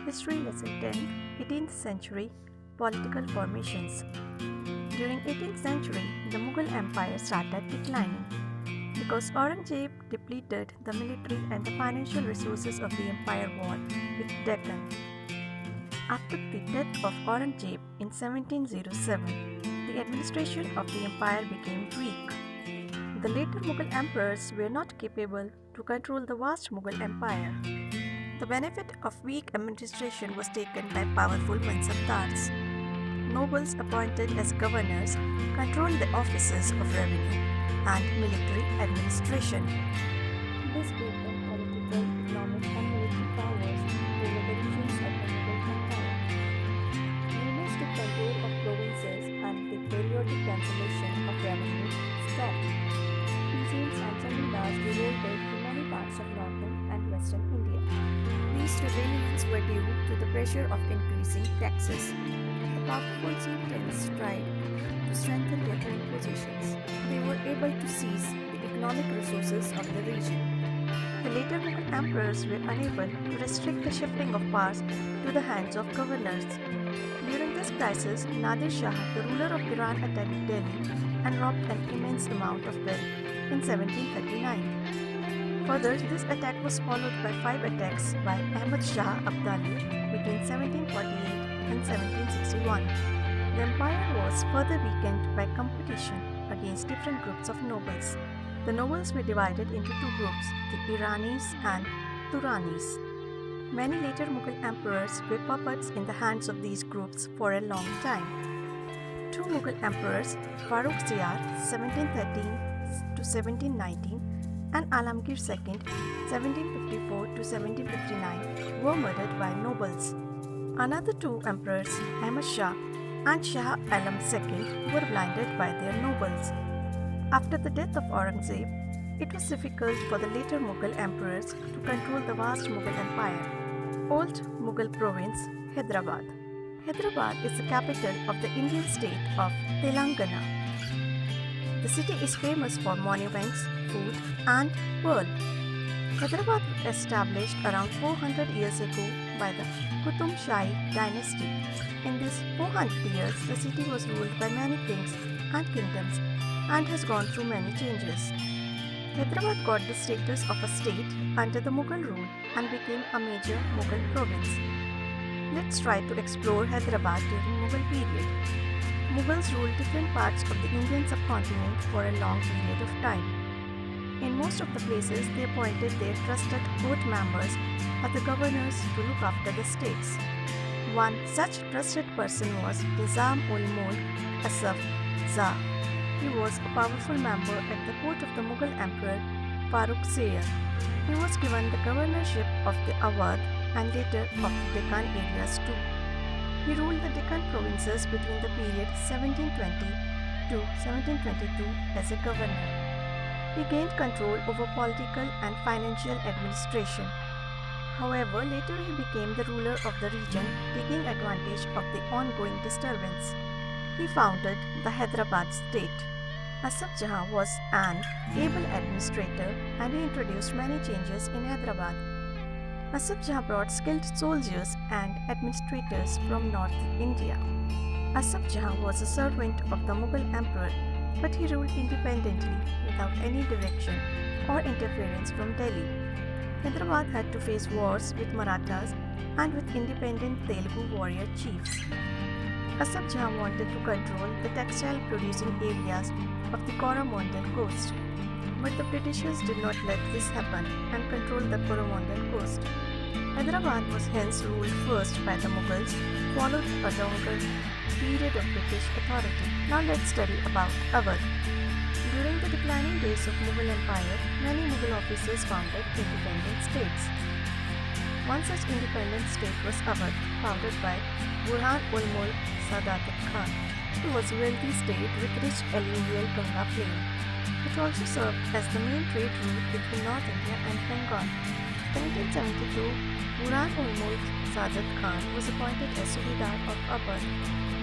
History Lesson 10 18th Century Political Formations. During 18th century, the Mughal Empire started declining because Aurangzeb depleted the military and the financial resources of the empire war with Deccan. After the death of Aurangzeb in 1707, the administration of the empire became weak. The later Mughal emperors were not capable to control the vast Mughal empire. The benefit of weak administration was taken by powerful mansabdars. Nobles appointed as governors controlled the offices of revenue and military administration. This gave them political, economic, and military powers over the regions of the Mughal empire. Nobles took control of provinces and the periodic cancellation of revenue stopped. Peasants and zamindars revolted in many parts of northern and western India. These rebellions were due to the pressure of increasing taxes. The powerful chieftains tried to strengthen their own positions. They were able to seize the economic resources of the region. The later Mughal emperors were unable to restrict the shifting of powers to the hands of governors. During this crisis, Nadir Shah, the ruler of Iran, attacked Delhi and robbed an immense amount of wealth in 1739. Further, this attack was followed by 5 attacks by Ahmad Shah Abdali between 1748 and 1761. The empire was further weakened by competition against different groups of nobles. The nobles were divided into 2 groups, the Iranis and Turanis. Many later Mughal emperors were puppets in the hands of these groups for a long time. 2 Mughal emperors, Farrukh Ziyar (1713 to 1719) and Alamgir II (1754 to 1759), were murdered by nobles. Another 2 emperors, Ahmad Shah and Shah Alam II, were blinded by their nobles. After the death of Aurangzeb, it was difficult for the later Mughal emperors to control the vast Mughal empire. Old Mughal province, Hyderabad. Hyderabad is the capital of the Indian state of Telangana. The city is famous for monuments, food, and pearl. Hyderabad was established around 400 years ago by the Qutub Shahi dynasty. In these 400 years, the city was ruled by many kings and kingdoms and has gone through many changes. Hyderabad got the status of a state under the Mughal rule and became a major Mughal province. Let's try to explore Hyderabad during Mughal period. Mughals ruled different parts of the Indian subcontinent for a long period of time. In most of the places, they appointed their trusted court members as the governors to look after the states. One such trusted person was Nizam-ul-Mulk Asaf Jah. He was a powerful member at the court of the Mughal Emperor Farrukh Ziyar. He was given the governorship of the Awadh and later of the Deccan areas too. He ruled the Deccan provinces between the period 1720 to 1722 as a governor. He gained control over political and financial administration. However, later he became the ruler of the region, taking advantage of the ongoing disturbance. He founded the Hyderabad state. Asaf Jah was an able administrator and he introduced many changes in Hyderabad. Asaf Jah brought skilled soldiers and administrators from North India. Asaf Jah was a servant of the Mughal emperor, but he ruled independently without any direction or interference from Delhi. Hyderabad had to face wars with Marathas and with independent Telugu warrior chiefs. Asaf Jah wanted to control the textile producing areas of the Coromandel coast, but the Britishers did not let this happen and controlled the Coromandel coast. Hyderabad was hence ruled first by the Mughals, followed a longer period of British authority. Now let's study about Awadh. During the declining days of Mughal Empire, many Mughal officers founded independent states. One such independent state was Awadh, founded by Burhan-ul-Mulk Sadat Khan. It was a wealthy state with rich alluvial Ganga plain. It also served as the main trade route between North India and Bengal. In 1772, Burhan-ul-Mulk Sadat Khan was appointed as Subedar of Awadh.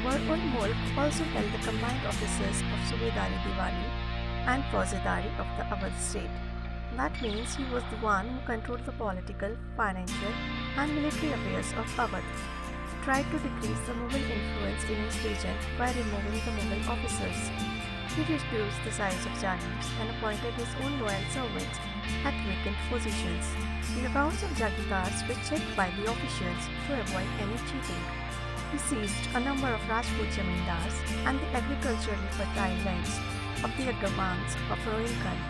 Burhan-ul-Mulk also held the combined offices of Subedari Diwali and Fauzdari of the Awadh state. That means he was the one who controlled the political, financial, and military affairs of Awadh, tried to decrease the Mughal influence in his region by removing the Mughal officers. He reduced the size of Jagirs and appointed his own loyal servants at vacant positions. The accounts of Jagirdars were checked by the officials to avoid any cheating. He seized a number of Rajput Zamindars and the agriculturally fertile lands of the Aggarwans of Rohilkhand,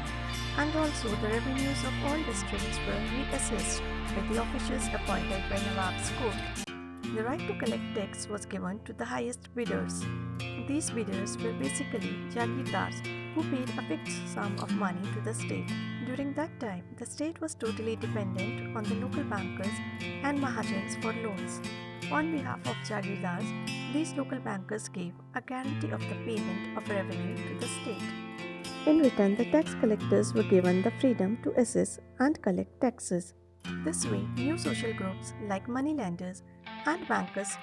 and also the revenues of all districts were reassessed by the officials appointed by Nawab's court. The right to collect tax was given to the highest bidders. These bidders were basically Jagirdars who paid a fixed sum of money to the state. During that time, the state was totally dependent on the local bankers and Mahajans for loans. On behalf of Jagirdars, these local bankers gave a guarantee of the payment of revenue to the state. In return, the tax collectors were given the freedom to assess and collect taxes. This way, new social groups like moneylenders and bankers